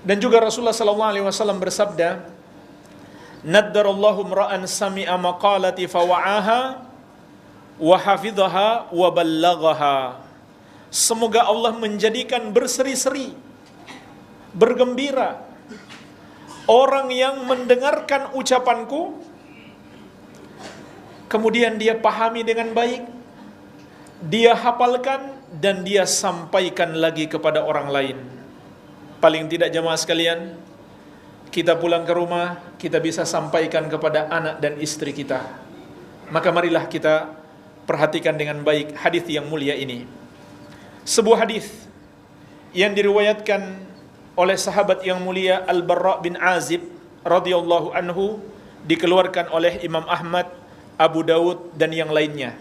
Dan juga Rasulullah sallallahu alaihi wasallam bersabda, "Naddarallahu imra'an sami'a maqalati fawa'aha wa hafidhaha wa ballaghaha." Semoga Allah menjadikan berseri-seri, bergembira orang yang mendengarkan ucapanku, kemudian dia pahami dengan baik, dia hafalkan, dan dia sampaikan lagi kepada orang lain. Paling tidak jemaah sekalian, kita pulang ke rumah, kita bisa sampaikan kepada anak dan istri kita. Maka marilah kita perhatikan dengan baik hadis yang mulia ini. Sebuah hadis yang diriwayatkan oleh sahabat yang mulia Al-Barra bin Azib radhiyallahu anhu, dikeluarkan oleh Imam Ahmad, Abu Daud, dan yang lainnya.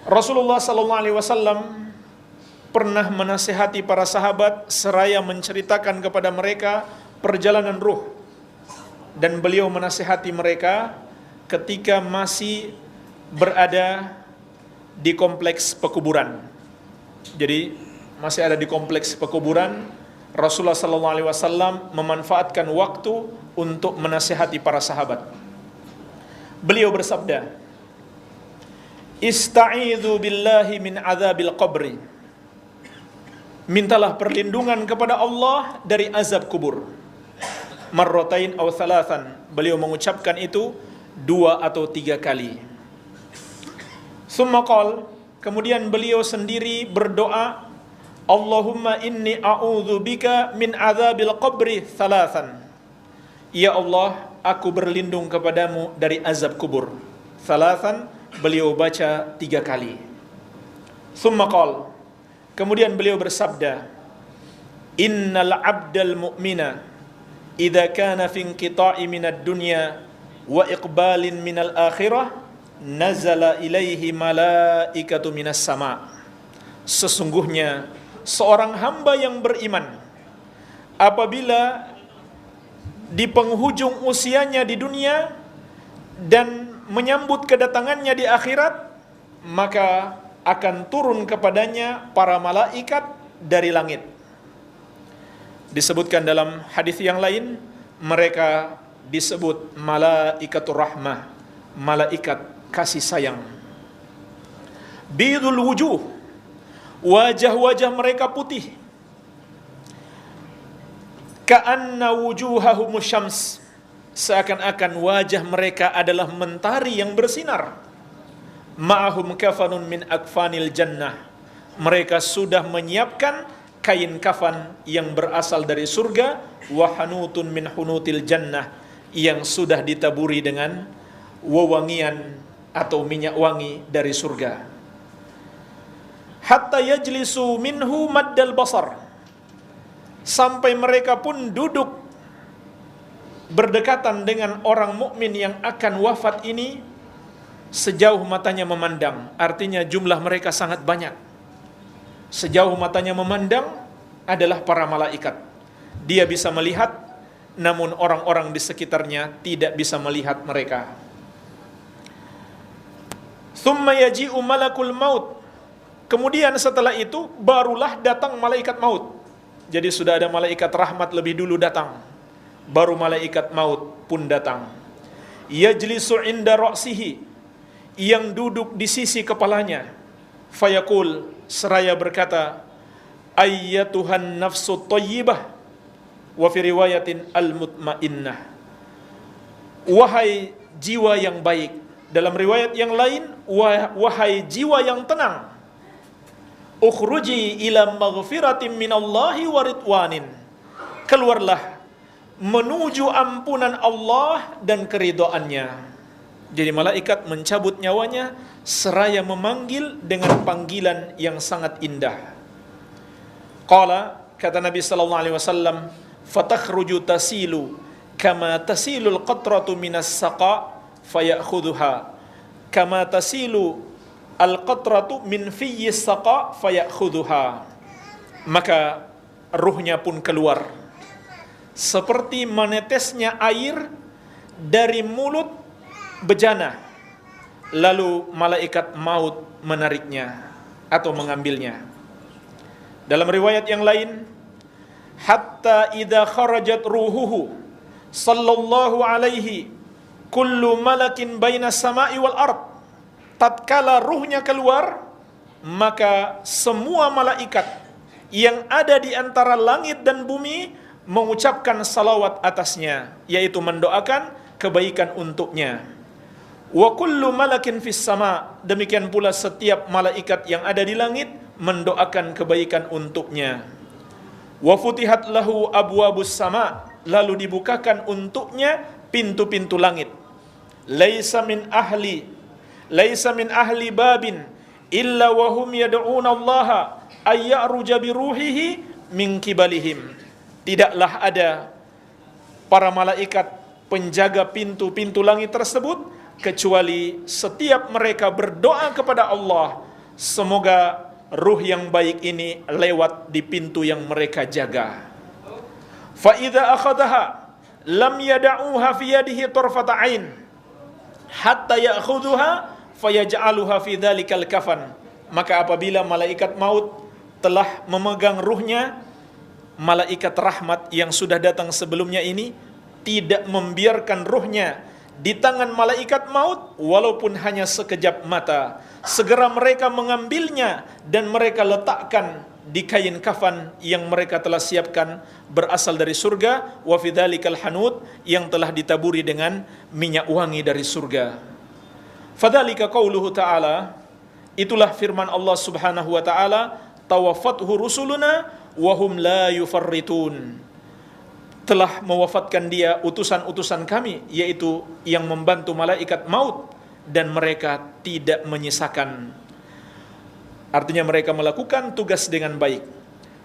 Rasulullah sallallahu alaihi wasallam pernah menasihati para sahabat seraya menceritakan kepada mereka perjalanan ruh, dan beliau menasihati mereka ketika masih berada di kompleks pekuburan. Jadi masih ada di kompleks pekuburan, Rasulullah sallallahu alaihi wasallam memanfaatkan waktu untuk menasihati para sahabat. Beliau bersabda, "Ista'idzu billahi min adzabil qabri." Mintalah perlindungan kepada Allah dari azab kubur. Marratain aw thalathan. Beliau mengucapkan itu 2 atau 3 kali. Tsumma qala, kemudian beliau sendiri berdoa, "Allahumma inni a'udzu bika min adzabil qabri thalathan." Ya Allah, aku berlindung kepadamu dari azab kubur. Thalathan, beliau baca 3 kali. Tsumma qala, kemudian beliau bersabda, "Innal 'abdal mu'mina idza kana fi inqita'i minad dunya wa iqbalin minal akhirah nazala ilaihi malaikatu minas sama." Sesungguhnya seorang hamba yang beriman apabila di penghujung usianya di dunia dan menyambut kedatangannya di akhirat, maka akan turun kepadanya para malaikat dari langit. Disebutkan dalam hadis yang lain, mereka disebut malaikatur rahmah, malaikat kasih sayang. Bidul wujuh, wajah-wajah mereka putih. Ka'anna wujuhahumus syams, seakan-akan wajah mereka adalah mentari yang bersinar. Ma'ahum kafanun min akfanil jannah, mereka sudah menyiapkan kain kafan yang berasal dari surga, wa hanutun min hunutil jannah, yang sudah ditaburi dengan wewangian atau minyak wangi dari surga. Hatta yajlisu minhu maddal basar, sampai mereka pun duduk berdekatan dengan orang mukmin yang akan wafat ini sejauh matanya memandang. Artinya jumlah mereka sangat banyak. Sejauh matanya memandang adalah para malaikat. Dia bisa melihat, namun orang-orang di sekitarnya tidak bisa melihat mereka. Tsumma yaji'u malakul maut, kemudian setelah itu barulah datang malaikat maut. Jadi sudah ada malaikat rahmat lebih dulu datang, baru malaikat maut pun datang. Yajlisu inda ra'sihi, yang duduk di sisi kepalanya. Fayaqul, seraya berkata, ayyatuhan nafsu thayyibah, wa fi riwayatin al-mutmainnah, wahai jiwa yang baik. Dalam riwayat yang lain, wahai jiwa yang tenang, ukhruji ila maghfiratin minallahi wa ridwanin, keluarlah menuju ampunan Allah dan keridhaannya. Jadi malaikat mencabut nyawanya seraya memanggil dengan panggilan yang sangat indah. Qala, kata Nabi sallallahu alaihi wasallam, fatakhruju tasilu kama tasilul qatratu minas saqa fayakhudhuha kama tasilu al-qatratu min fiyyi saqa fayakhudhuha. Maka ruhnya pun keluar seperti menetesnya air dari mulut bejana, lalu malaikat maut menariknya atau mengambilnya. Dalam riwayat yang lain, hatta idza kharajat ruhuhu sallallahu alaihi kullu malakin baina samai wal ard. Tatkala ruhnya keluar, maka semua malaikat yang ada di antara langit dan bumi mengucapkan salawat atasnya, yaitu mendoakan kebaikan untuknya. Wa kullu malakin fis sama, demikian pula setiap malaikat yang ada di langit mendoakan kebaikan untuknya. Wa futihat lahu abwabus sama, lalu dibukakan untuknya pintu-pintu langit. Laisa min ahli babin illa wa hum yad'una Allah ay ya'ruja bi ruhihi min kibalihim. Tidaklah ada para malaikat penjaga pintu-pintu langit tersebut kecuali setiap mereka berdoa kepada Allah, semoga ruh yang baik ini lewat di pintu yang mereka jaga. Fa idza akhadhaha lam yad'uha fi yadihi tarfata ain hatta ya'khudhuha fayaj'aluha fi dzalikal kafan. Maka apabila malaikat maut telah memegang ruhnya, malaikat rahmat yang sudah datang sebelumnya ini tidak membiarkan ruhnya di tangan malaikat maut walaupun hanya sekejap mata. Segera mereka mengambilnya dan mereka letakkan di kain kafan yang mereka telah siapkan berasal dari surga, wa fi dzalikal hanud, yang telah ditaburi dengan minyak wangi dari surga. Fadzalika qauluhu ta'ala, itulah firman Allah Subhanahu wa taala, tawaffathu rusuluna wa hum la yufarritun. Telah mewafatkan dia utusan-utusan kami, yaitu yang membantu malaikat maut, dan mereka tidak menyisakan. Artinya mereka melakukan tugas dengan baik.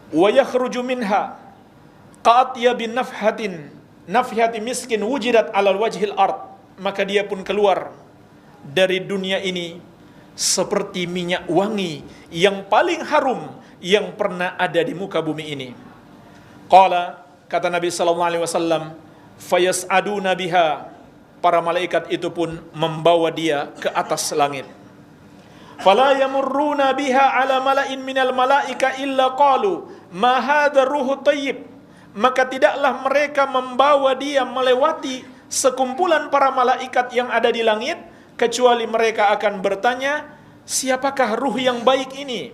Wa yakhruju minha qa'atya bin nafhati miskin wujidat alal wajhil ard. Maka dia pun keluar dari dunia ini seperti minyak wangi yang paling harum yang pernah ada di muka bumi ini. Qala, kata Nabi sallallahu alaihi wasallam, fayas'aduna biha, para malaikat itu pun membawa dia ke atas langit. Fala yamurruna biha ala mala'in minal malaika illa qalu ma hadha ruhu thayyib. Maka tidaklah mereka membawa dia melewati sekumpulan para malaikat yang ada di langit kecuali mereka akan bertanya, siapakah ruh yang baik ini?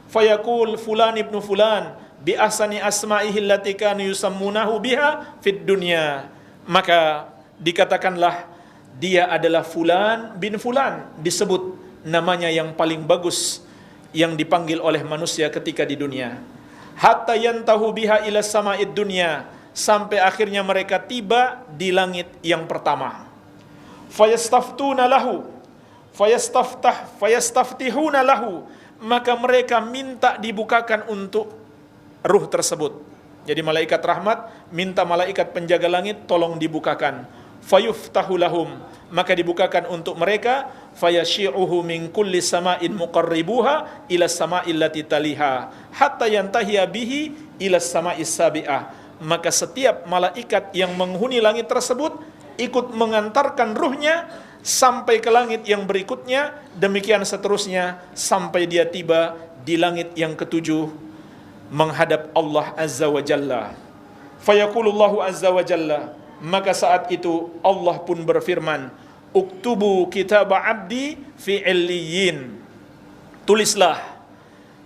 Fayaqul fulan ibnu fulan bi ahsani asma'ihi allati kanu yusammunahu biha fid dunya. Maka dikatakanlah dia adalah fulan bin fulan, disebut namanya yang paling bagus yang dipanggil oleh manusia ketika di dunia. Hatta yantahu biha ila sama'id dunya, sampai akhirnya mereka tiba di langit yang pertama. Fayastaftuna lahu fayastaftihuna lahu, maka mereka minta dibukakan untuk ruh tersebut. Jadi malaikat rahmat minta malaikat penjaga langit tolong dibukakan. Fayuftahu lahum, maka dibukakan untuk mereka. Fayashi'uhu min kulli sama'in muqarribuha ila sama'il lati taliha hatta yantahiya bihi ila sama'is sabi'ah. Maka setiap malaikat yang menghuni langit tersebut ikut mengantarkan ruhnya sampai ke langit yang berikutnya, demikian seterusnya sampai dia tiba di langit yang ketujuh menghadap Allah Azza wa Jalla. Fayaqulullahu Azza wa Jalla, maka saat itu Allah pun berfirman, uktubu kitab abdi fi illiyin, tulislah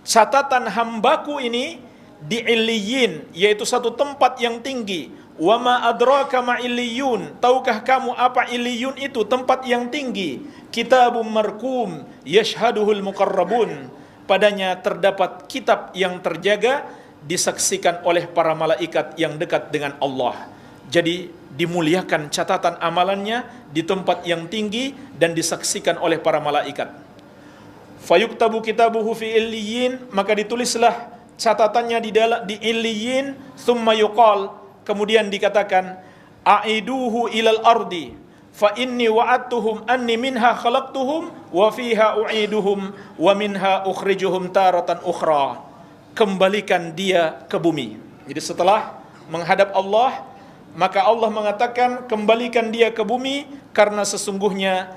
catatan hambaku ini di illiyin, yaitu satu tempat yang tinggi. Wa ma adraka ma illiyun, tahukah kamu apa illiyun itu? Tempat yang tinggi. Kitabum markum yashhaduhul muqarrabun, padanya terdapat kitab yang terjaga, disaksikan oleh para malaikat yang dekat dengan Allah. Jadi dimuliakan catatan amalannya di tempat yang tinggi dan disaksikan oleh para malaikat. Fayuktabu kitabuhu fi illiyin, maka ditulislah catatannya di illiyin. Thumma yuqal, kemudian dikatakan, aiduhu ilal ardi fa inni wa'adtuhum anni minha khalaqtuhum wa fiha u'iduhum wa minha ukhrijuhum taratan ukhra. Kembalikan dia ke bumi. Jadi setelah menghadap Allah, maka Allah mengatakan kembalikan dia ke bumi, karena sesungguhnya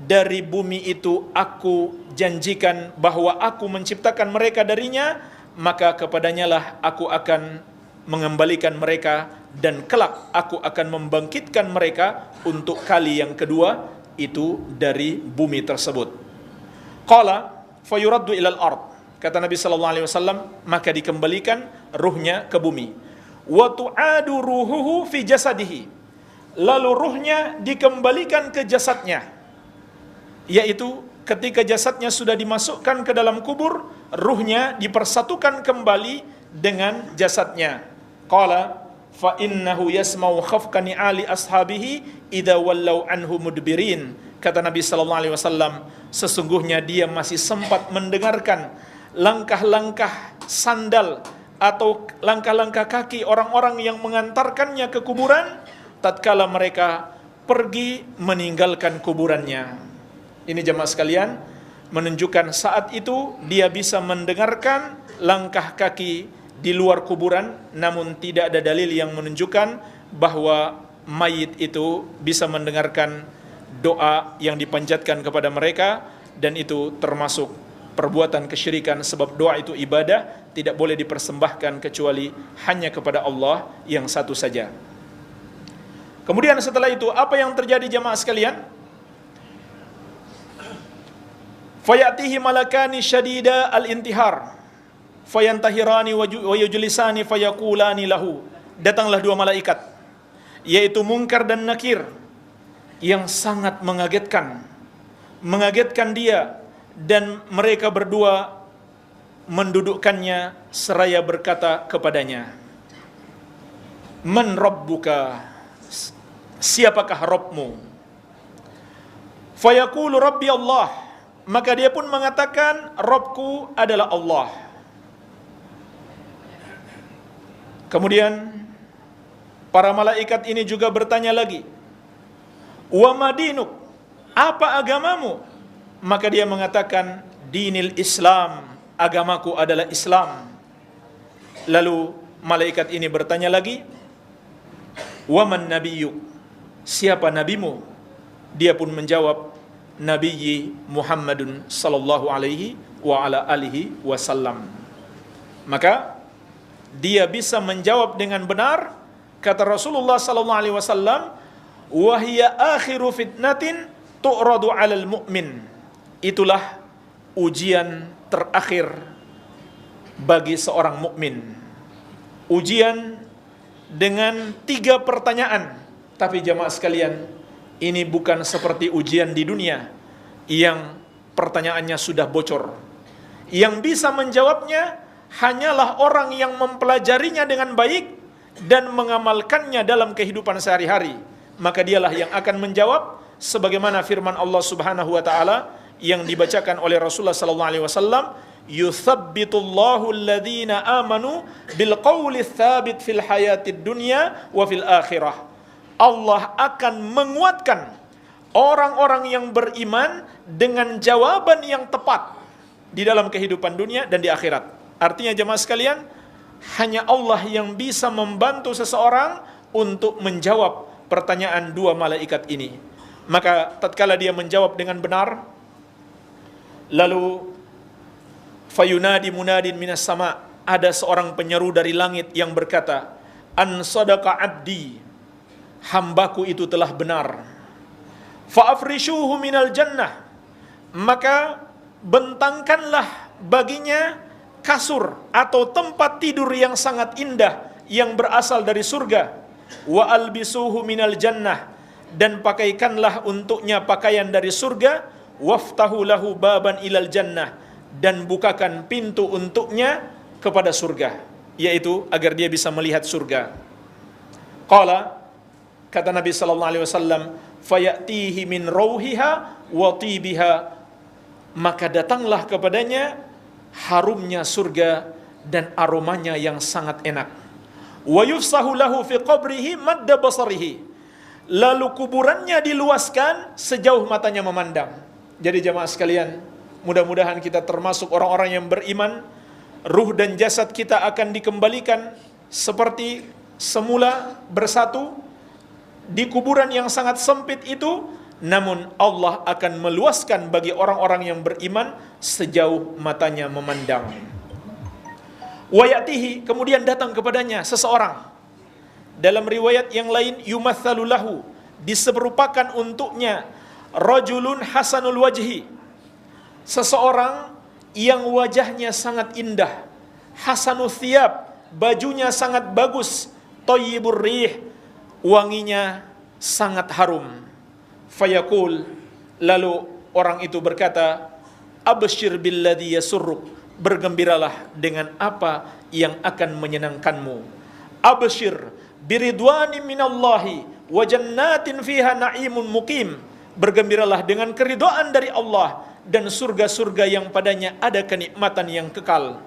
dari bumi itu aku janjikan bahwa aku menciptakan mereka darinya, maka kepadanyalah aku akan mengembalikan mereka, dan kelak aku akan membangkitkan mereka untuk kali yang kedua itu dari bumi tersebut. Qala fayuraddu ilal ard, kata Nabi sallallahu alaihi wasallam, maka dikembalikan ruhnya ke bumi. Wa tu'adu ruhuhu fi jasadihi, lalu ruhnya dikembalikan ke jasadnya, yaitu ketika jasadnya sudah dimasukkan ke dalam kubur, ruhnya dipersatukan kembali dengan jasadnya. Qala fa innahu yasma'u khafqa ni'ali ashabihi idza wallau anhu mudbirin, kata Nabi sallallahu alaihi wasallam, sesungguhnya dia masih sempat mendengarkan langkah-langkah sandal atau langkah-langkah kaki orang-orang yang mengantarkannya ke kuburan tatkala mereka pergi meninggalkan kuburannya. Ini jemaah sekalian, menunjukkan saat itu dia bisa mendengarkan langkah kaki di luar kuburan, namun tidak ada dalil yang menunjukkan bahwa mayit itu bisa mendengarkan doa yang dipanjatkan kepada mereka, dan itu termasuk perbuatan kesyirikan, sebab doa itu ibadah, tidak boleh dipersembahkan kecuali hanya kepada Allah yang satu saja. Kemudian setelah itu apa yang terjadi jemaah sekalian? Fayatihi malakani syadida al-intihar fayantahirani wa yujlisani fayaqulani lahu, datanglah dua malaikat yaitu Munkar dan Nakir yang sangat mengagetkan dia, dan mereka berdua mendudukkannya seraya berkata kepadanya, Man rabbuka, siapakah Rabbmu? Fayaqulu Rabbi Allah, maka dia pun mengatakan, Rabbku adalah Allah. Kemudian para malaikat ini juga bertanya lagi, Wa madinuk, apa agamamu? Maka dia mengatakan, Dinil Islam, agamaku adalah Islam. Lalu malaikat ini bertanya lagi, Wa man nabiyyuk, siapa nabimu? Dia pun menjawab, Nabiyyi Muhammadun sallallahu alaihi wa ala alihi wasallam. Maka dia bisa menjawab dengan benar, kata Rasulullah sallallahu alaihi wasallam, wa hiya akhiru fitnatin tu'radu 'alal mu'min. Itulah ujian terakhir bagi seorang mukmin. Ujian dengan 3 pertanyaan. Tapi jamaah sekalian, ini bukan seperti ujian di dunia yang pertanyaannya sudah bocor. Yang bisa menjawabnya hanyalah orang yang mempelajarinya dengan baik dan mengamalkannya dalam kehidupan sehari-hari. Maka dialah yang akan menjawab, sebagaimana firman Allah Subhanahu wa taala yang dibacakan oleh Rasulullah sallallahu alaihi wasallam, yuthabbitullahu alladhina amanu bil qawli tsabit fil hayatid dunya wa fil akhirah. Allah akan menguatkan orang-orang yang beriman dengan jawaban yang tepat di dalam kehidupan dunia dan di akhirat. Artinya jemaah sekalian, hanya Allah yang bisa membantu seseorang untuk menjawab pertanyaan 2 malaikat ini. Maka tatkala dia menjawab dengan benar, lalu fayunadi munadin minas sama, ada seorang penyeru dari langit yang berkata, An sadaqa abdi, hambaku itu telah benar. Fa'afrishuhu minal jannah, maka bentangkanlah baginya kasur atau tempat tidur yang sangat indah yang berasal dari surga. Wa albisuhu minal jannah, dan pakaikanlah untuknya pakaian dari surga. Waftahu lahu baban ilal jannah, dan bukakan pintu untuknya kepada surga, yaitu agar dia bisa melihat surga. Qala, kata Nabi sallallahu alaihi wasallam, fayatihi min rauhiha wa tibiha, maka datanglah kepadanya harumnya surga dan aromanya yang sangat enak. Wa yufsahu lahu fi qabrihi madda basarihi, lalu kuburannya diluaskan sejauh matanya memandang. Jadi jemaah sekalian, mudah-mudahan kita termasuk orang-orang yang beriman. Ruh dan jasad kita akan dikembalikan seperti semula bersatu di kuburan yang sangat sempit itu, namun Allah akan meluaskan bagi orang-orang yang beriman sejauh matanya memandang. Wa ya'tihi, kemudian datang kepadanya seseorang. Dalam riwayat yang lain, yumatsalu lahu, diserupakan untuknya rajulun hasanul wajhi, seseorang yang wajahnya sangat indah, hasanul thiyab, bajunya sangat bagus, thayyibur rih, wanginya sangat harum. Fayaqul, lalu orang itu berkata, abshir billadhi yasurruk, bergembiralah dengan apa yang akan menyenangkanmu. Abshir biridwani minallahi wa jannatin fiha na'imun muqim, bergembiralah dengan keridhaan dari Allah dan surga-surga yang padanya ada kenikmatan yang kekal.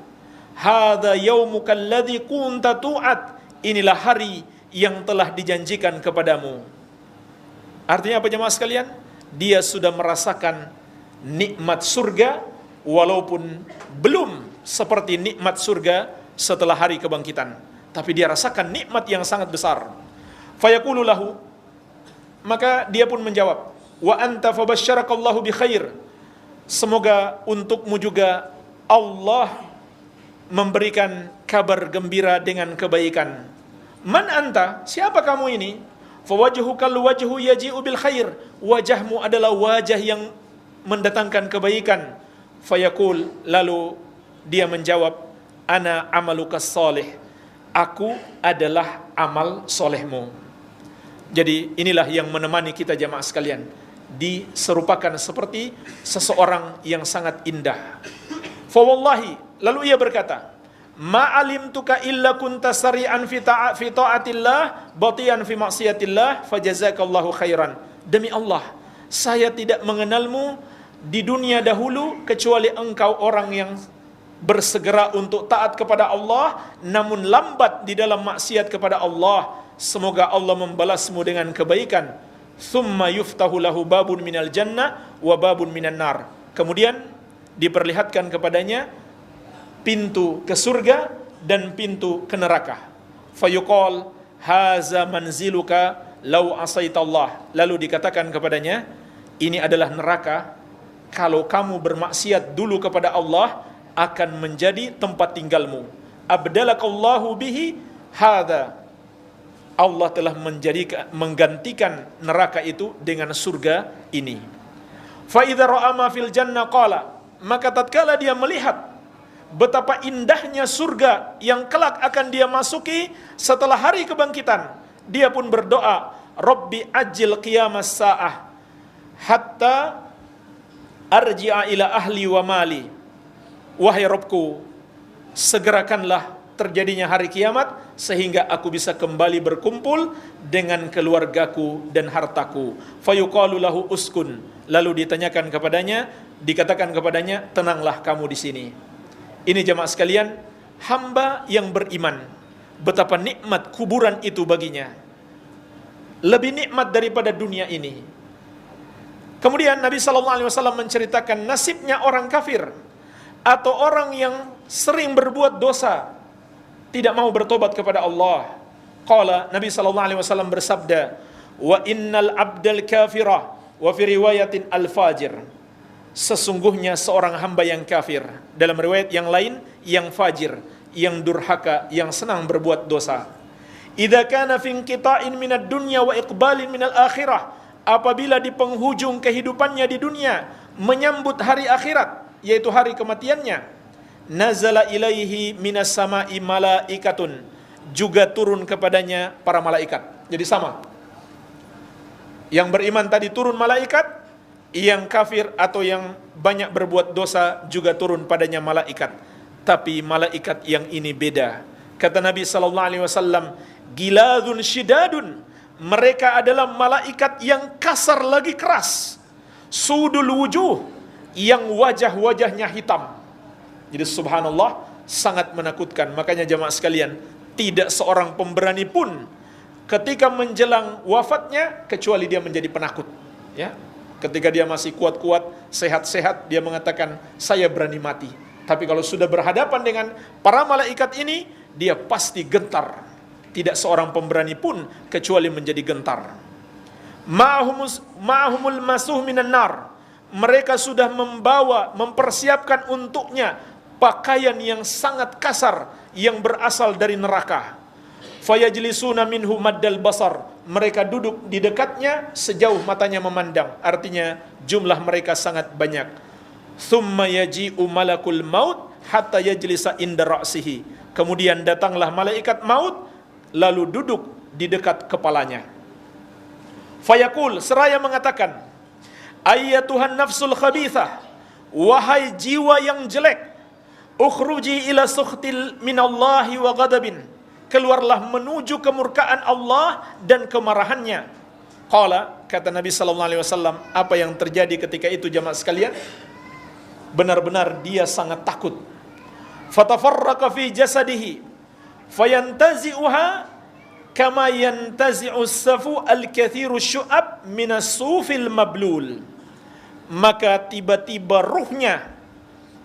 Hadza yaumuka alladzi kunta tu'ad, inilah hari yang telah dijanjikan kepadamu. Artinya apa jemaah sekalian? Dia sudah merasakan nikmat surga walaupun belum seperti nikmat surga setelah hari kebangkitan, tapi dia rasakan nikmat yang sangat besar. Fayaqulu lahu, maka dia pun menjawab, wa anta fabasyarakallahu bi khair, semoga untukmu juga Allah memberikan kabar gembira dengan kebaikan. Man anta, siapa kamu ini? Fawajhukal wajhu yaji'u bil khair, wajahmu adalah wajah yang mendatangkan kebaikan. Fayaqul, lalu dia menjawab, ana amalukas salih, aku adalah amal solehmu. Jadi inilah yang menemani kita jamaah sekalian, diserupakan seperti seseorang yang sangat indah. Fawallahi, lalu ia berkata, ma'alimtuka illa kunta sari'an fi ta'atillah batian fi maksiatillah fajazakallahu khairan. Demi Allah, saya tidak mengenalmu di dunia dahulu kecuali engkau orang yang bersegera untuk taat kepada Allah namun lambat di dalam maksiat kepada Allah. Semoga Allah membalasmu dengan kebaikan. Thumma yuftahu lahu babun minal jannah wa babun minan nar. Kemudian diperlihatkan kepadanya pintu ke surga dan pintu ke neraka. Fayuqal haza manziluka law asaitallah. Lalu dikatakan kepadanya, ini adalah neraka, kalau kamu bermaksiat dulu kepada Allah akan menjadi tempat tinggalmu. Abdalakallahu bihi hadza, Allah telah menggantikan neraka itu dengan surga ini. Fa idza ra'a ma fil jannah qala, maka tatkala dia melihat betapa indahnya surga yang kelak akan dia masuki setelah hari kebangkitan, dia pun berdoa, Rabbi ajil qiyamas sa'ah hatta arji'a ila ahli wa mali. Wahai Rabbku, segerakanlah terjadinya hari kiamat sehingga aku bisa kembali berkumpul dengan keluargaku dan hartaku. Fayuqalu lahu uskun, lalu ditanyakan kepadanya, dikatakan kepadanya, tenanglah kamu di sini. Ini jemaah sekalian, hamba yang beriman, betapa nikmat kuburan itu baginya, lebih nikmat daripada dunia ini. Kemudian Nabi SAW menceritakan nasibnya orang kafir atau orang yang sering berbuat dosa, tidak mau bertobat kepada Allah. Qala, Nabi SAW bersabda, wa innal abdal kafira wa fi riwayatin al fajir, sesungguhnya seorang hamba yang kafir, dalam riwayat yang lain yang fajir, yang durhaka, yang senang berbuat dosa. Idza kana fi inqita'in minad dunya wa iqbalin minal akhirah, apabila di penghujung kehidupannya di dunia menyambut hari akhirat, yaitu hari kematiannya, nazala ilaihi minas sama'i malaikatun, juga turun kepadanya para malaikat. Jadi sama, yang beriman tadi turun malaikat, yang kafir atau yang banyak berbuat dosa juga turun padanya malaikat. Tapi malaikat yang ini beda. Kata Nabi SAW, giladun shidadun, mereka adalah malaikat yang kasar lagi keras. Sudul wujuh, yang wajah-wajahnya hitam. Jadi subhanallah, sangat menakutkan. Makanya jamaah sekalian, tidak seorang pemberani pun ketika menjelang wafatnya kecuali dia menjadi penakut. Ya, ketika dia masih kuat-kuat, sehat-sehat, dia mengatakan, saya berani mati. Tapi kalau sudah berhadapan dengan para malaikat ini, dia pasti gentar. Tidak seorang pemberani pun kecuali menjadi gentar. Ma'ahumul masuh minan nar, mereka sudah mempersiapkan untuknya pakaian yang sangat kasar yang berasal dari neraka. Fayajlisuna minhu maddal basar. Mereka duduk di dekatnya sejauh matanya memandang. Artinya jumlah mereka sangat banyak. Thumma yaji'u malakul maut hatta yajlisa inda ra'sihi. Kemudian datanglah malaikat maut lalu duduk di dekat kepalanya. Fayaqul, seraya mengatakan, ayyatuhan nafsul khabithah, wahai jiwa yang jelek, ukhruji ila sukhtil minallahi wa ghadabin, keluarlah menuju kemurkaan Allah dan kemarahannya. Qala, kata Nabi sallallahu alaihi wasallam, apa yang terjadi ketika itu jamaah sekalian? Benar-benar dia sangat takut. Fatafarraqa fi jasadihi fayantazi'uha kama yantazi'u safu al-kathiru syu'ab minas sufil mablul. Maka tiba-tiba ruhnya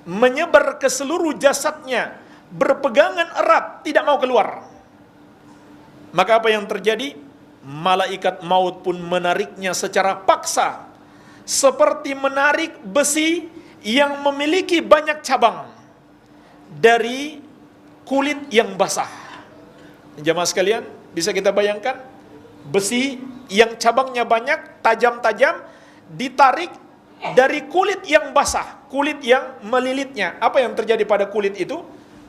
menyebar ke seluruh jasadnya, berpegangan erat, tidak mau keluar. Maka apa yang terjadi? Malaikat maut pun menariknya secara paksa, seperti menarik besi yang memiliki banyak cabang dari kulit yang basah. Jamaah sekalian, bisa kita bayangkan besi yang cabangnya banyak, tajam-tajam, ditarik dari kulit yang basah, kulit yang melilitnya. Apa yang terjadi pada kulit itu?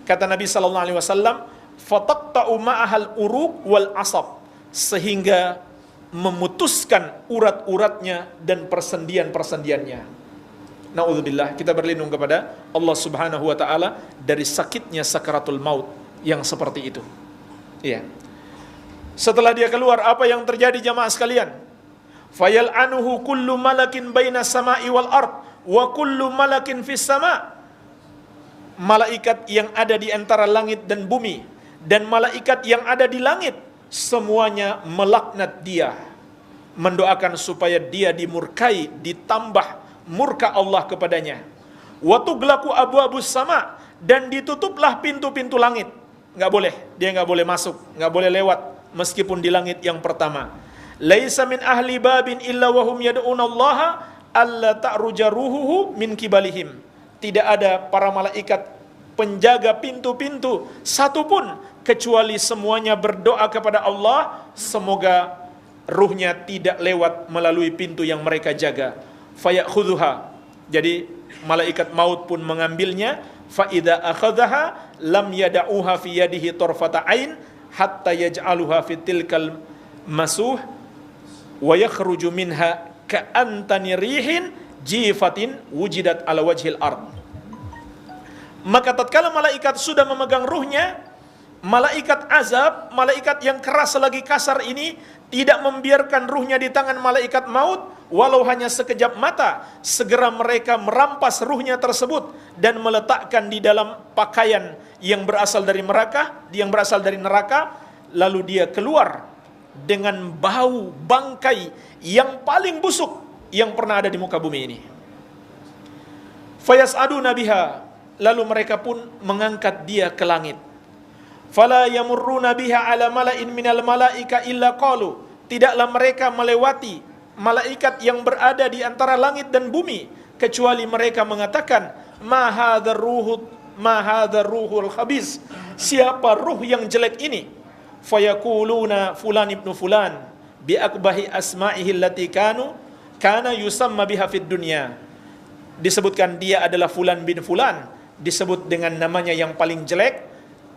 Kata Nabi sallallahu alaihi wasallam, fataqta'u ma'ahal uruq wal asab, sehingga memutuskan urat-uratnya dan persendian-persendiannya. Na'udzubillah, kita berlindung kepada Allah Subhanahu wa taala dari sakitnya sakaratul maut yang seperti itu. Iya. Setelah dia keluar, apa yang terjadi jamaah sekalian? Fayal'anuhu kullu malakin baina sama'i wal ard wa kullu malakin fis sama'. Malaikat yang ada di antara langit dan bumi dan malaikat yang ada di langit semuanya melaknat dia, mendoakan supaya dia dimurkai, ditambah murka Allah kepadanya. Wa tughlaqu abwabus sama', dan ditutuplah pintu-pintu langit. Enggak boleh, dia enggak boleh masuk, enggak boleh lewat meskipun di langit yang pertama. Laisa min ahli babin illa wahum yad'una Allah alla ta'ruja ruhuhu min kibalihim. Tidak ada para malaikat penjaga pintu-pintu satupun kecuali semuanya berdoa kepada Allah semoga ruhnya tidak lewat melalui pintu yang mereka jaga. Fayakhudhuha, jadi malaikat maut pun mengambilnya. Fa idza akhadhaha lam yada'uha fi yadihi tarfata ain hatta yaj'aluha fi tilkal masuh wa yakhruju minha ka'antani rihin jifatin wujidat ala wajhil ard. Maka tatkala malaikat sudah memegang ruhnya, malaikat azab, malaikat yang keras lagi kasar ini tidak membiarkan ruhnya di tangan malaikat maut walau hanya sekejap mata. Segera mereka merampas ruhnya tersebut dan meletakkan di dalam pakaian yang berasal dari neraka, lalu dia keluar dengan bau bangkai yang paling busuk yang pernah ada di muka bumi ini. Fayas'aduna biha, lalu mereka pun mengangkat dia ke langit. Fala yamurruna biha ala mala'in minal malaika illa qalu, tidaklah mereka melewati malaikat yang berada di antara langit dan bumi kecuali mereka mengatakan ma hadzal ruhul khabis, siapa ruh yang jelek ini? Fayaquluna fulan ibnu fulan bi akbahi asma'ihi allati kana yusamma biha fid dunya. Disebutkan dia adalah fulan bin fulan, disebut dengan namanya yang paling jelek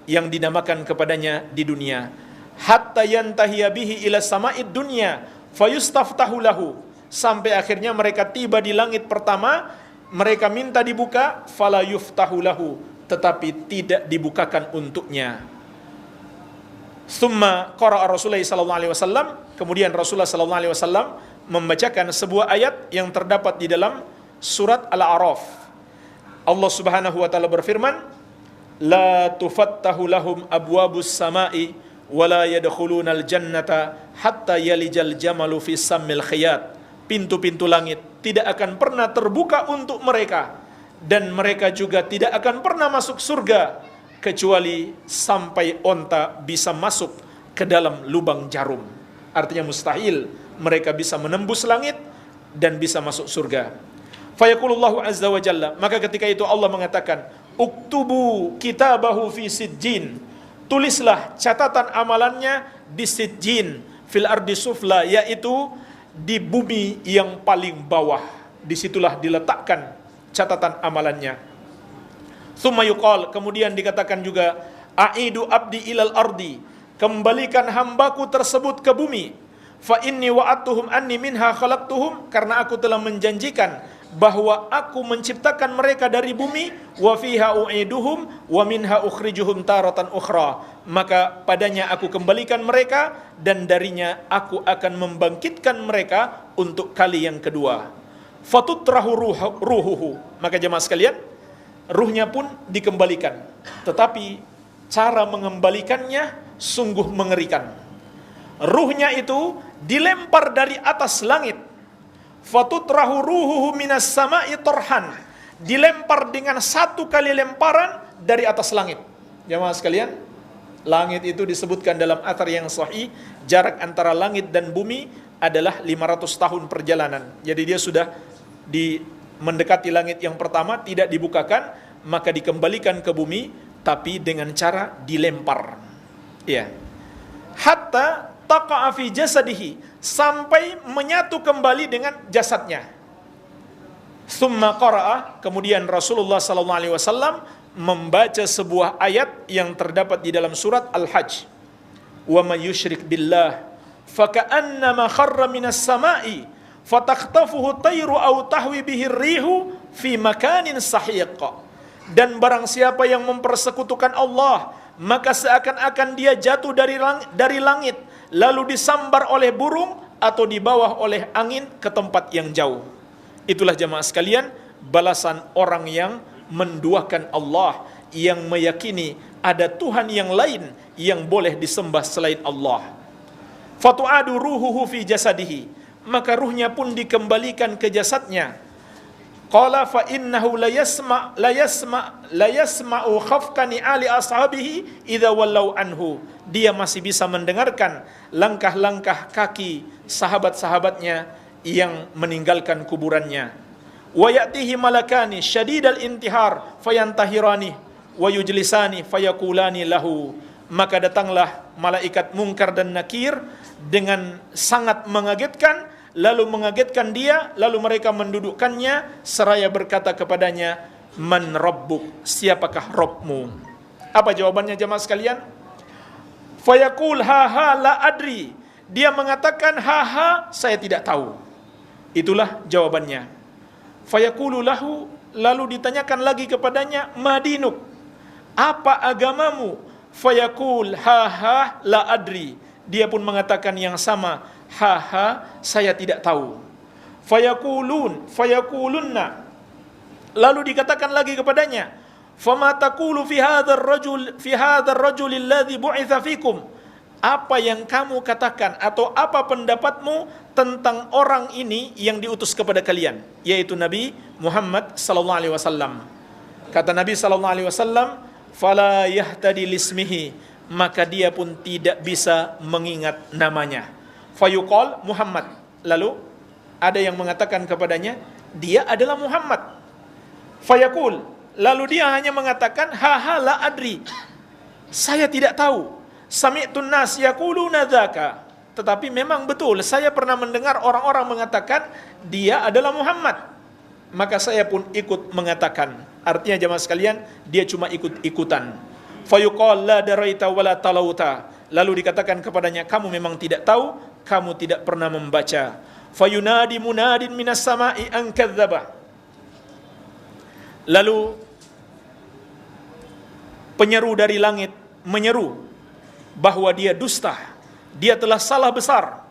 yang dinamakan kepadanya di dunia. Hatta yantahiya bihi ila sama'id dunya fayustaftahu lahu, sampai akhirnya mereka tiba di langit pertama, mereka minta dibuka, fala yuftahu lahu, tetapi tidak dibukakan untuknya. Summa qara'a Rasulullah sallallahu alaihi wasallam, kemudian Rasulullah sallallahu alaihi wasallam membacakan sebuah ayat yang terdapat di dalam surat Al-A'raf. Allah Subhanahu wa taala berfirman, la tufattahu lahum abwabus sama'i wala yadkhulunal jannata hatta yalijal jamalu fi sammil khiyat. Pintu-pintu langit tidak akan pernah terbuka untuk mereka dan mereka juga tidak akan pernah masuk surga kecuali sampai onta bisa masuk ke dalam lubang jarum. Artinya mustahil mereka bisa menembus langit dan bisa masuk surga. Fayaqulullahu azza wa jalla, maka ketika itu Allah mengatakan, uktubu kitabahu fi sijjin, tulislah catatan amalannya di sijjin fil ardi sufla, yaitu di bumi yang paling bawah. Disitulah diletakkan catatan amalannya. Tsumma yuqal, kemudian dikatakan juga, aidu abdi ilal ardi, kembalikan hambaku tersebut ke bumi. Fa inni wa'adtuhum anni minha khalaqtuhum, karena aku telah menjanjikan bahwa aku menciptakan mereka dari bumi, wa fiha u'iduhum wa minha ukhrijuhum taratan ukhra, maka padanya aku kembalikan mereka dan darinya aku akan membangkitkan mereka untuk kali yang kedua. Fatutrahu ruhuhu, maka jemaah sekalian, ruhnya pun dikembalikan, tetapi cara mengembalikannya sungguh mengerikan. Ruhnya itu dilempar dari atas langit. Fatutrahu ruhuhu minas sama'i torhan, dilempar dengan satu kali lemparan dari atas langit. Jemaah sekalian, langit itu disebutkan dalam athar yang sahih, jarak antara langit dan bumi adalah 500 tahun perjalanan. Jadi dia sudah mendekati langit yang pertama, tidak dibukakan, maka dikembalikan ke bumi, tapi dengan cara dilempar. Ya. Hatta taqa'a fi jasadihi, sampai menyatu kembali dengan jasadnya. Tsumma qara'a, kemudian Rasulullah sallallahu alaihi wasallam membaca sebuah ayat yang terdapat di dalam surat Al-Hajj. Wa may yusyrik billah faka'annama kharra minas sama'i fatakhtafuhu tayru aw tahwi bihi rihu fi makanin sahiq. Dan barang siapa yang mempersekutukan Allah, maka seakan-akan dia jatuh dari langit, lalu disambar oleh burung atau dibawa oleh angin ke tempat yang jauh. Itulah jemaah sekalian, balasan orang yang menduakan Allah, yang meyakini ada Tuhan yang lain yang boleh disembah selain Allah. Fatu'adu ruhuhu fi jasadihi, maka ruhnya pun dikembalikan ke jasadnya. Qala fa innahu la yasma'u khafqani ali ashabihi idza wallau anhu. Dia masih bisa mendengarkan langkah-langkah kaki sahabat-sahabatnya yang meninggalkan kuburannya. Wa ya'tihi malakani syadidal intihar fayantahirani wa yujlisani fayaqulani lahu. Maka datanglah malaikat Munkar dan Nakir dengan sangat mengagetkan, lalu mengagetkan dia, lalu mereka mendudukkannya seraya berkata kepadanya, man rabbuk, siapakah Rabbmu? Apa jawabannya jemaah sekalian? Fayaqul ha la adri, dia mengatakan ha saya tidak tahu. Itulah jawabannya. Fayaqulu lahu, lalu ditanyakan lagi kepadanya, madinuk, apa agamamu? Fayaqul ha la adri, dia pun mengatakan yang sama, ha saya tidak tahu. Fayaqulunna, lalu dikatakan lagi kepadanya, fama taqulu fi hadzal rajul alladhi bu'itsa fikum, apa yang kamu katakan atau apa pendapatmu tentang orang ini yang diutus kepada kalian, yaitu Nabi Muhammad sallallahu alaihi wasallam. Kata Nabi sallallahu alaihi wasallam, fala yahtadi lismihi, maka dia pun tidak bisa mengingat namanya. Fayuqal Muhammad, lalu ada yang mengatakan kepadanya, dia adalah Muhammad. Fayaqul, lalu dia hanya mengatakan ha la adri, saya tidak tahu. Sami'tun nas yaquluna dzaka, tetapi memang betul saya pernah mendengar orang-orang mengatakan dia adalah Muhammad, maka saya pun ikut mengatakan. Artinya jemaah sekalian, dia cuma ikut-ikutan. Fayuqal la daraita wala talauta, lalu dikatakan kepadanya, kamu memang tidak tahu, kamu tidak pernah membaca. Fayunadi munadin minas sama'i an kadzdzaba, lalu penyeru dari langit menyeru bahwa dia dusta, dia telah salah besar.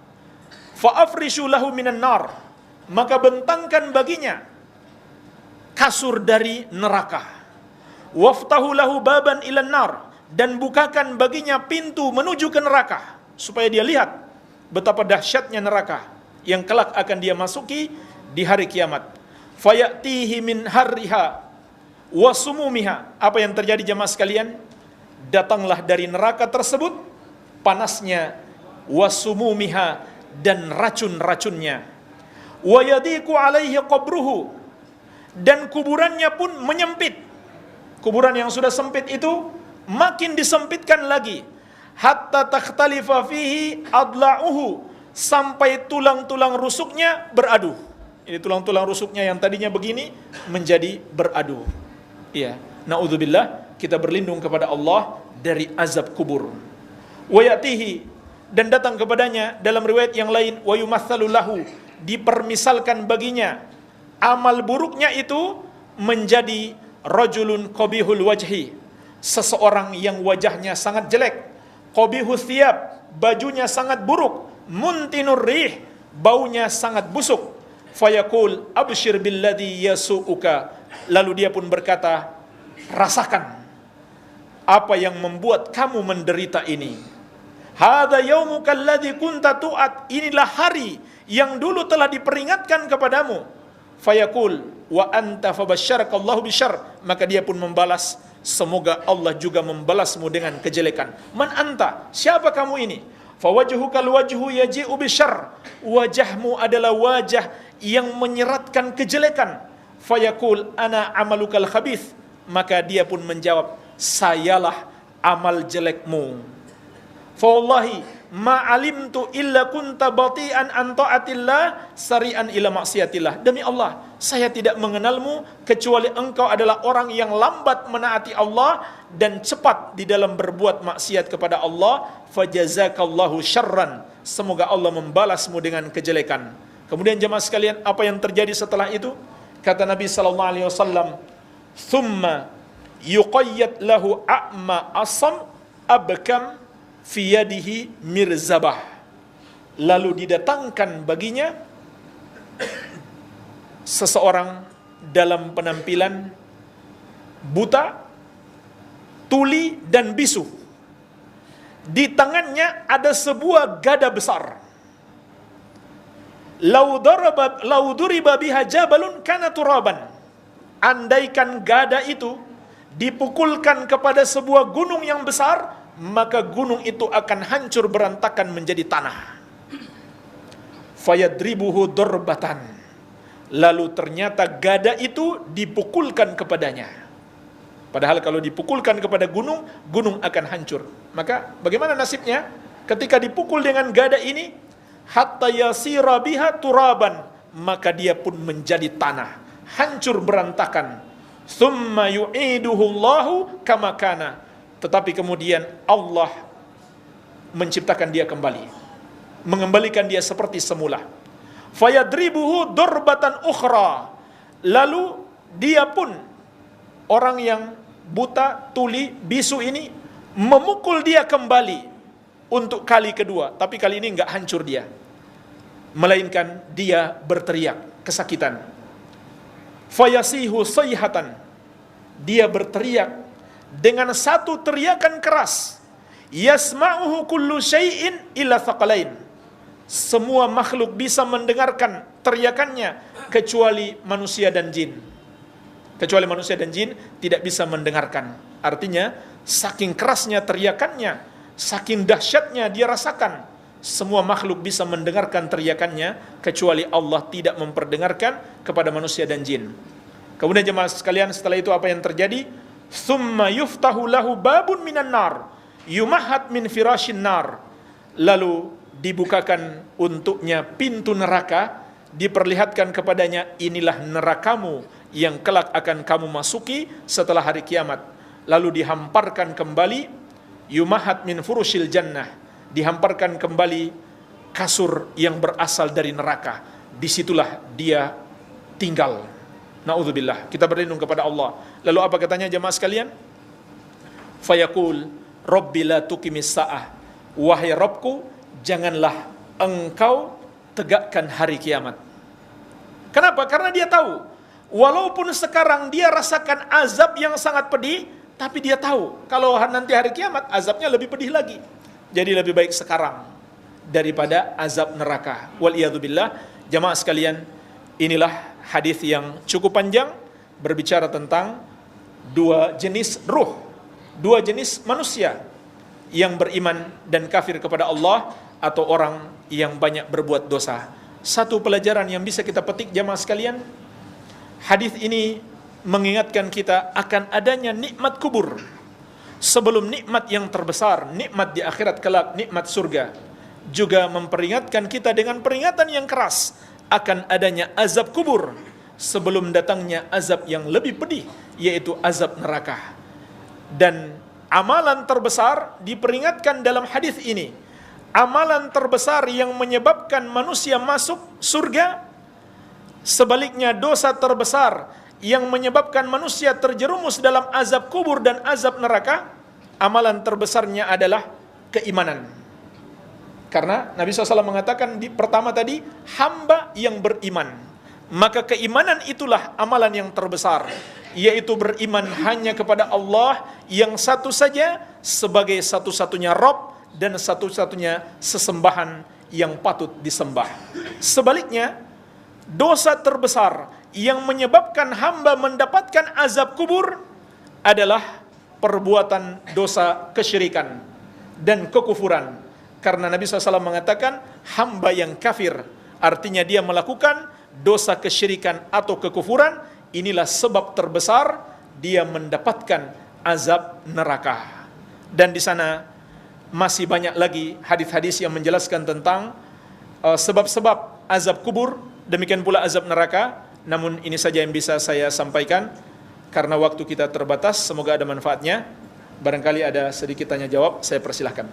Fa afrishu lahu minan nar, maka bentangkan baginya kasur dari neraka. Waftahu lahu baban ilan nar, dan bukakan baginya pintu menuju ke neraka, supaya dia lihat betapa dahsyatnya neraka yang kelak akan dia masuki di hari kiamat. Fayatihi min harriha wa sumumiha, apa yang terjadi jemaah sekalian? Datanglah dari neraka tersebut panasnya, wa sumumiha, dan racun-racunnya. Wa yadiku alaihi qabruhu, dan kuburannya pun menyempit. Kuburan yang sudah sempit itu makin disempitkan lagi. Hatta takhtalifa fihi adla'uhu, sampai tulang-tulang rusuknya beradu. Ini tulang-tulang rusuknya yang tadinya begini menjadi beradu. Iya, naudzubillah, kita berlindung kepada Allah dari azab kubur. Wa ya'tihi, dan datang kepadanya dalam riwayat yang lain, wa yumatsalu lahu, dipermisalkan baginya amal buruknya itu menjadi rajulun qabihul wajhi, seseorang yang wajahnya sangat jelek, qabihul thiyab, bajunya sangat buruk, muntinur rih, baunya sangat busuk. Fayaqul abshir billadhi yasu'uka, lalu dia pun berkata, rasakan apa yang membuat kamu menderita ini. Hadza yaumuka alladhi kunta tu'at, inilah hari yang dulu telah diperingatkan kepadamu. Fayaqul wa anta fabasyarakallahu bisyarr, maka dia pun membalas, semoga Allah juga membalasmu dengan kejelekan. Man anta, siapa kamu ini? Fawajhukal wajhu yaji'u bisyarr, wajahmu adalah wajah yang menyeratkan kejelekan. Fayaqul ana amalukal khabith, maka dia pun menjawab, sayalah amal jelekmu. Fa wallahi ma alimtu illa kunta bati'an an ta'atillah sari'an ila maksiatillah. Demi Allah, saya tidak mengenalmu kecuali engkau adalah orang yang lambat menaati Allah dan cepat di dalam berbuat maksiat kepada Allah. Fajazakallahu syarran, semoga Allah membalasmu dengan kejelekan. Kemudian jemaah sekalian, apa yang terjadi setelah itu? Kata Nabi sallallahu alaihi wasallam, "Tsumma yuqayyad lahu a'ma asam abkam fi yadihi mirzabah." Lalu didatangkan baginya seseorang dalam penampilan buta, tuli dan bisu. Di tangannya ada sebuah gada besar. Lau duriba biha jabalun kana turaban. Andaikan gada itu dipukulkan kepada sebuah gunung yang besar, maka gunung itu akan hancur berantakan menjadi tanah. Fayadribuhu dorbatan, lalu ternyata gada itu dipukulkan kepadanya. Padahal kalau dipukulkan kepada gunung, gunung akan hancur. Maka bagaimana nasibnya ketika dipukul dengan gada ini? Hatta yasira biha turaban, maka dia pun menjadi tanah, hancur berantakan. Tsumma yu'iduhu Allahu kama kana, tetapi kemudian Allah menciptakan dia kembali, mengembalikan dia seperti semula. Fayadribuhu dorbatan ukhra, lalu dia pun, orang yang buta, tuli, bisu ini memukul dia kembali untuk kali kedua. Tapi kali ini enggak hancur dia, melainkan dia berteriak kesakitan. Fayasihu sayhatan, dia berteriak dengan satu teriakan keras. Yasma'uhu kullu syai'in illa thaqalain, semua makhluk bisa mendengarkan teriakannya kecuali manusia dan jin. Kecuali manusia dan jin tidak bisa mendengarkan. Artinya saking kerasnya teriakannya, saking dahsyatnya dia rasakan, semua makhluk bisa mendengarkan teriakannya kecuali Allah tidak memperdengarkan kepada manusia dan jin. Kemudian jemaah sekalian, setelah itu apa yang terjadi? Tsumma yuftahu lahu babun minan nar yumahat min firashin nar, lalu dibukakan untuknya pintu neraka, diperlihatkan kepadanya, inilah nerakamu yang kelak akan kamu masuki setelah hari kiamat. Lalu dihamparkan kembali, yumahat min furushil jannah, dihamparkan kembali kasur yang berasal dari neraka. Disitulah dia tinggal. Na'udzubillah, kita berlindung kepada Allah. Lalu apa katanya jemaah sekalian? Fayaqul Rabbi la tuqimis sa'ah, wahai Rabbku, janganlah engkau tegakkan hari kiamat. Kenapa? Karena dia tahu, walaupun sekarang dia rasakan azab yang sangat pedih, tapi dia tahu kalau nanti hari kiamat azabnya lebih pedih lagi. Jadi lebih baik sekarang daripada azab neraka. Waliyadzubillah. Jamaah sekalian, inilah hadis yang cukup panjang berbicara tentang dua jenis ruh, dua jenis manusia, yang beriman dan kafir kepada Allah, atau orang yang banyak berbuat dosa. Satu pelajaran yang bisa kita petik jamaah sekalian, hadis ini mengingatkan kita akan adanya nikmat kubur sebelum nikmat yang terbesar, nikmat di akhirat kelak, nikmat surga. Juga memperingatkan kita dengan peringatan yang keras akan adanya azab kubur sebelum datangnya azab yang lebih pedih, yaitu azab neraka. Dan amalan terbesar diperingatkan dalam hadis ini, amalan terbesar yang menyebabkan manusia masuk surga, sebaliknya dosa terbesar yang menyebabkan manusia terjerumus dalam azab kubur dan azab neraka, amalan terbesarnya adalah keimanan. Karena Nabi SAW mengatakan pertama tadi, hamba yang beriman. Maka keimanan itulah amalan yang terbesar, yaitu beriman hanya kepada Allah yang satu saja sebagai satu-satunya Rabb dan satu-satunya sesembahan yang patut disembah. Sebaliknya, dosa terbesar yang menyebabkan hamba mendapatkan azab kubur adalah perbuatan dosa kesyirikan dan kekufuran. Karena Nabi SAW mengatakan hamba yang kafir, artinya dia melakukan dosa kesyirikan atau kekufuran, inilah sebab terbesar dia mendapatkan azab neraka. Dan di sana masih banyak lagi hadis-hadis yang menjelaskan tentang sebab-sebab azab kubur, demikian pula azab neraka. Namun ini saja yang bisa saya sampaikan karena waktu kita terbatas. Semoga ada manfaatnya. Barangkali ada sedikit tanya jawab, saya persilahkan.